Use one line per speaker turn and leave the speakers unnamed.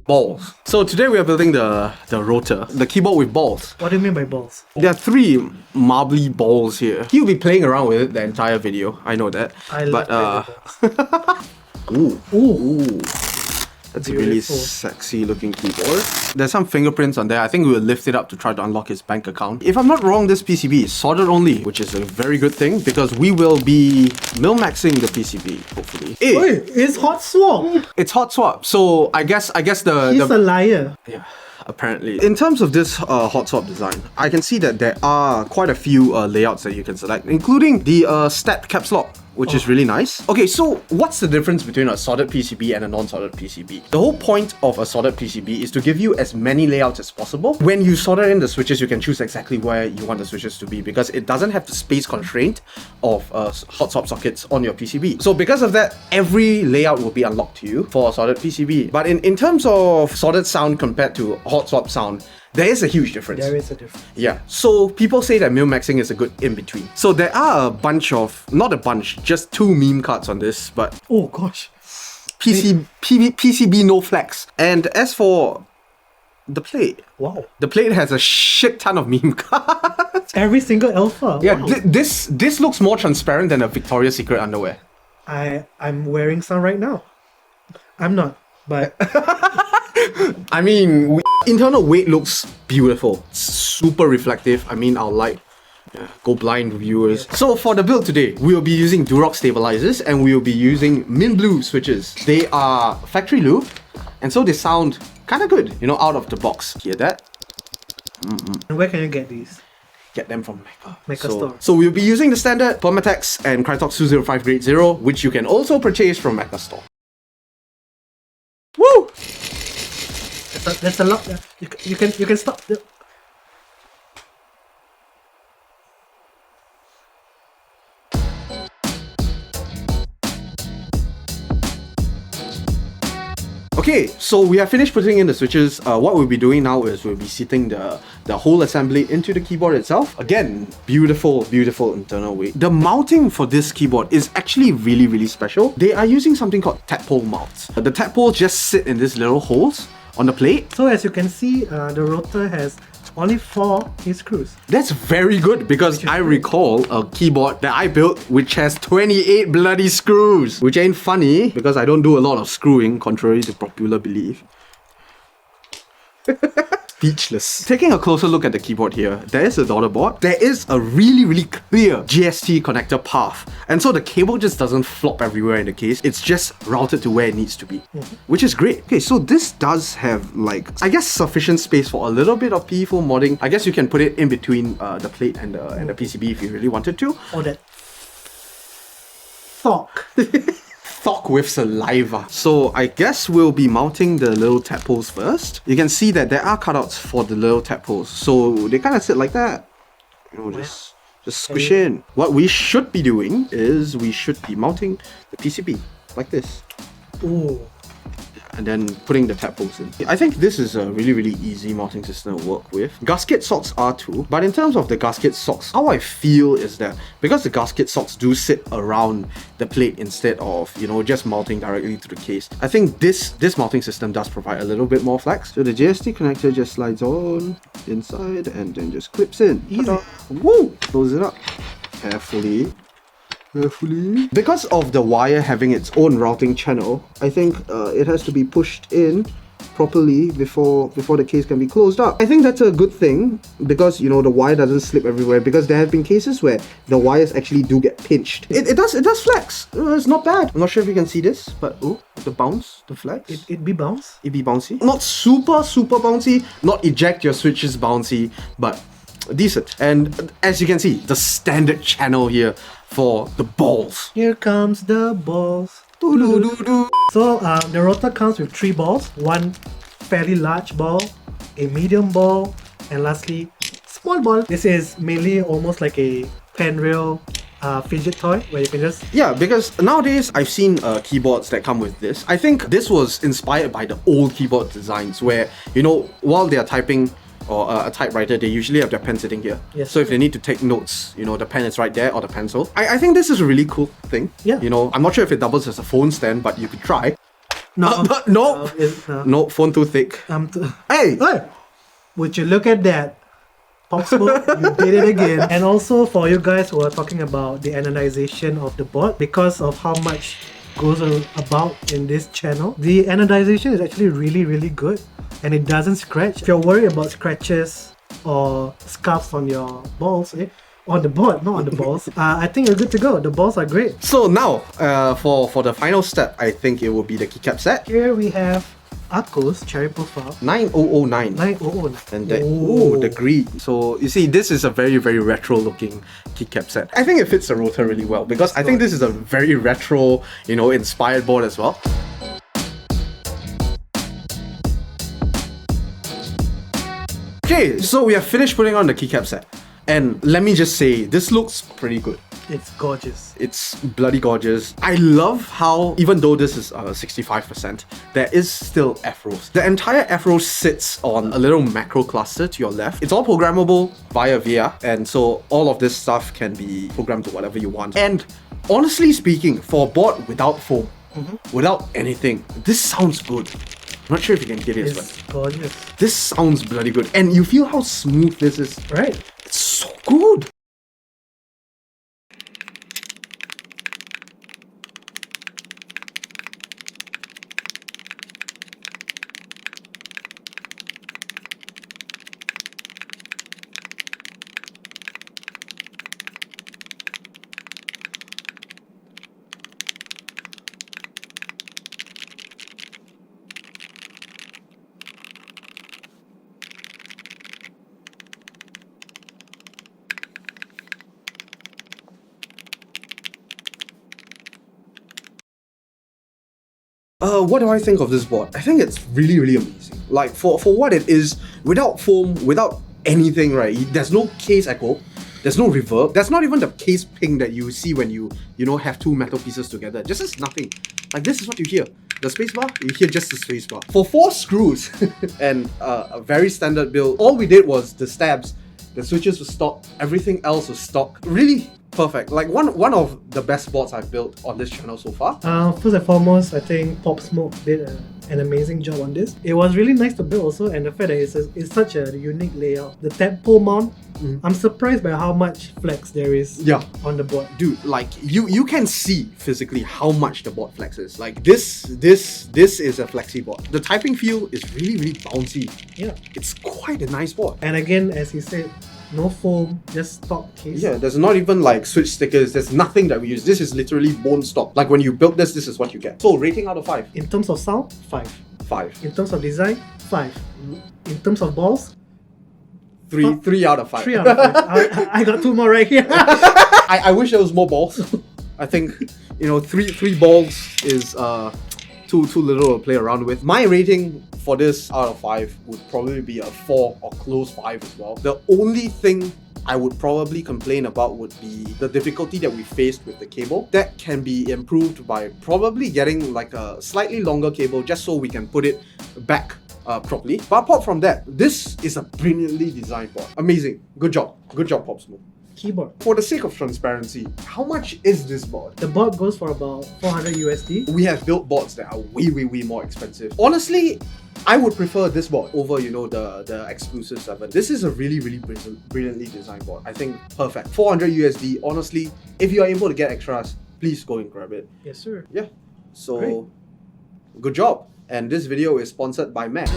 balls. So today we are building the rotor, the keyboard with balls.
What do you mean by balls?
There are 3 marbly balls here. He'll be playing around with it the entire video. I know that.
I love
balls. Ooh. That's a really
Beautiful.
sexy looking keyboard. There's some fingerprints on there. I think we will lift it up to try to unlock his bank account. If I'm not wrong, this PCB is soldered only, which is a very good thing because we will be mil-maxing the PCB, hopefully.
Wait, it's hot swap.
It's hot swap. So I guess
He's a liar.
yeah, apparently. In terms of this hot swap design, I can see that there are quite a few layouts that you can select, including the step caps lock, which is really nice. Okay, so what's the difference between a soldered PCB and a non-soldered PCB? The whole point of a soldered PCB is to give you as many layouts as possible. When you solder in the switches, you can choose exactly where you want the switches to be because it doesn't have the space constraint of hot swap sockets on your PCB. So because of that, every layout will be unlocked to you for a soldered PCB. But in terms of soldered sound compared to hot swap sound, there is a huge difference.
There is a difference.
Yeah, so people say that mil-maxing is a good in-between. So there are a bunch of, not a bunch, just 2 meme cards on this, but
Oh gosh.
PCB no flex. And as for the plate,
Wow.
the plate has a shit ton of meme cards.
Every single alpha.
Yeah,
Wow.
this looks more transparent than a Victoria's Secret underwear.
I'm wearing some right now. I'm not, but
I mean, internal weight looks beautiful. It's super reflective. I mean, our light. Yeah, go blind, viewers. So for the build today, we will be using Durock stabilizers and we will be using Mint Blue switches. They are factory loop, and so they sound kind of good, you know, out of the box. Hear that?
where can you get these?
Get them from Mecha.
Mecha.store.
So we'll be using the standard Permatex and Crytox 205 Grade 0, which you can also purchase from Mecha.store. Woo!
There's a lot. You can stop.
Okay, so we have finished putting in the switches. What we'll be doing now is we'll be seating the whole assembly into the keyboard itself. Again, beautiful internal weight. The mounting for this keyboard is actually really special. They are using something called tadpole mounts. The tadpoles just sit in these little holes on the plate.
So as you can see, the rotor has only 4 screws.
That's very good because I recall a keyboard that I built which has 28 bloody screws. Which ain't funny because I don't do a lot of screwing, contrary to popular belief. Speechless. Taking a closer look at the keyboard here, there is a daughter board. There is a really clear GST connector path. And so the cable just doesn't flop everywhere in the case. It's just routed to where it needs to be, which is great. Okay, so this does have like, I guess, sufficient space for a little bit of PE foam modding. I guess you can put it in between the plate and the PCB if you really wanted to.
Or that sock.
Thok with saliva. So I guess we'll be mounting the little tadpoles first. You can see that there are cutouts for the little tadpoles. So they kind of sit like that. You know, just squish in. What we should be doing is we should be mounting the PCB like this.
Ooh.
And then putting the tadpoles in. I think this is a really easy mounting system to work with. Gasket socks are too, but in terms of the gasket socks, how I feel is that because the gasket socks do sit around the plate instead of, you know, just mounting directly to the case, I think this mounting system does provide a little bit more flex. So the JST connector just slides on inside and then just clips in.
Easy.
Woo! Close it up carefully. Because of the wire having its own routing channel, I think it has to be pushed in properly before the case can be closed up. I think that's a good thing because, you know, the wire doesn't slip everywhere, because there have been cases where the wires actually do get pinched. It does flex. It's not bad. I'm not sure if you can see this, but oh, the bounce, the flex.
It be bounce.
It be bouncy. Not super bouncy, not eject your switches bouncy, but decent. And as you can see, the standard channel here for the balls.
Here comes the balls. So the rotor comes with 3 balls. One fairly large ball, a medium ball, and lastly, small ball. This is mainly almost like a pen rail fidget toy where you can just...
Yeah, because nowadays I've seen keyboards that come with this. I think this was inspired by the old keyboard designs where, you know, while they are typing or a typewriter, they usually have their pen sitting here.
Yes.
So if they need to take notes, you know, the pen is right there, or the pencil. I think this is a really cool thing.
Yeah.
You know, I'm not sure if it doubles as a phone stand, but you could try.
No.
No.
No.
No, phone too thick. Hey!
Hey! Would you look at that? Pop Smoke, you did it again. And also for you guys who are talking about the anodization of the board, because of how much goes about in this channel, the anodization is actually really good and it doesn't scratch. If you're worried about scratches or scuffs on your balls, on the board, not on the balls, I think you're good to go. The balls are great.
So now, for the final step, I think it will be the keycap set.
Here we have Akko's cherry profile
9009.
9009.
And that, ooh, the green. So you see, this is a very retro looking keycap set. I think it fits the Rotor really well because I think this is a very retro, inspired board as well. Okay, so we have finished putting on the keycap set. And let me just say, this looks pretty good.
It's gorgeous.
It's bloody gorgeous. I love how, even though this is 65%, there is still F-rows. The entire F-row sits on a little macro cluster to your left. It's all programmable via VR, and so all of this stuff can be programmed to whatever you want. And honestly speaking, for a board without foam, without anything, this sounds good. I'm not sure if you can get it,
It's gorgeous.
this sounds bloody good. And you feel how smooth this is.
Right.
It's so good. What do I think of this board? I think it's really amazing. Like for what it is, without foam, without anything, right? There's no case echo, there's no reverb, there's not even the case ping that you see when you have two metal pieces together. Just is nothing. Like this is what you hear. The spacebar, you hear just the spacebar. For 4 screws and a very standard build, all we did was the stabs, the switches were stock, everything else was stock. Really perfect. Like one of the best boards I've built on this channel so far.
First and foremost, I think Pop Smoke did an amazing job on this. It was really nice to build also, and the fact that it's such a unique layout. The tadpole mount, I'm surprised by how much flex there is on the board.
Dude, like you can see physically how much the board flexes. Like this is a flexi board. The typing feel is really bouncy.
Yeah.
It's quite a nice board.
And again, as he said, no foam, just stock case.
Yeah, there's not even like switch stickers, there's nothing that we use. This is literally bone stock. Like when you build this is what you get. So rating out of 5.
In terms of sound, 5.
5.
In terms of design, 5. In terms of balls,
3 out of 5.
3 out of 5. I got 2 more right here.
I wish there was more balls. I think, 3 balls is too little to play around with. My rating for this out of 5 would probably be a 4 or close 5 as well. The only thing I would probably complain about would be the difficulty that we faced with the cable. That can be improved by probably getting like a slightly longer cable just so we can put it back properly. But apart from that, this is a brilliantly designed board. Amazing. Good job, Pop Smoke.
Keyboard.
For the sake of transparency, how much is this board?
The board goes for about 400 USD.
We have built boards that are way more expensive. Honestly, I would prefer this board over, the exclusive 7. This is a really brilliantly designed board. I think perfect. 400 USD. Honestly, if you are able to get extras, please go and grab it.
Yes, sir.
Yeah. So,
Great.
Good job. And this video is sponsored by Mech.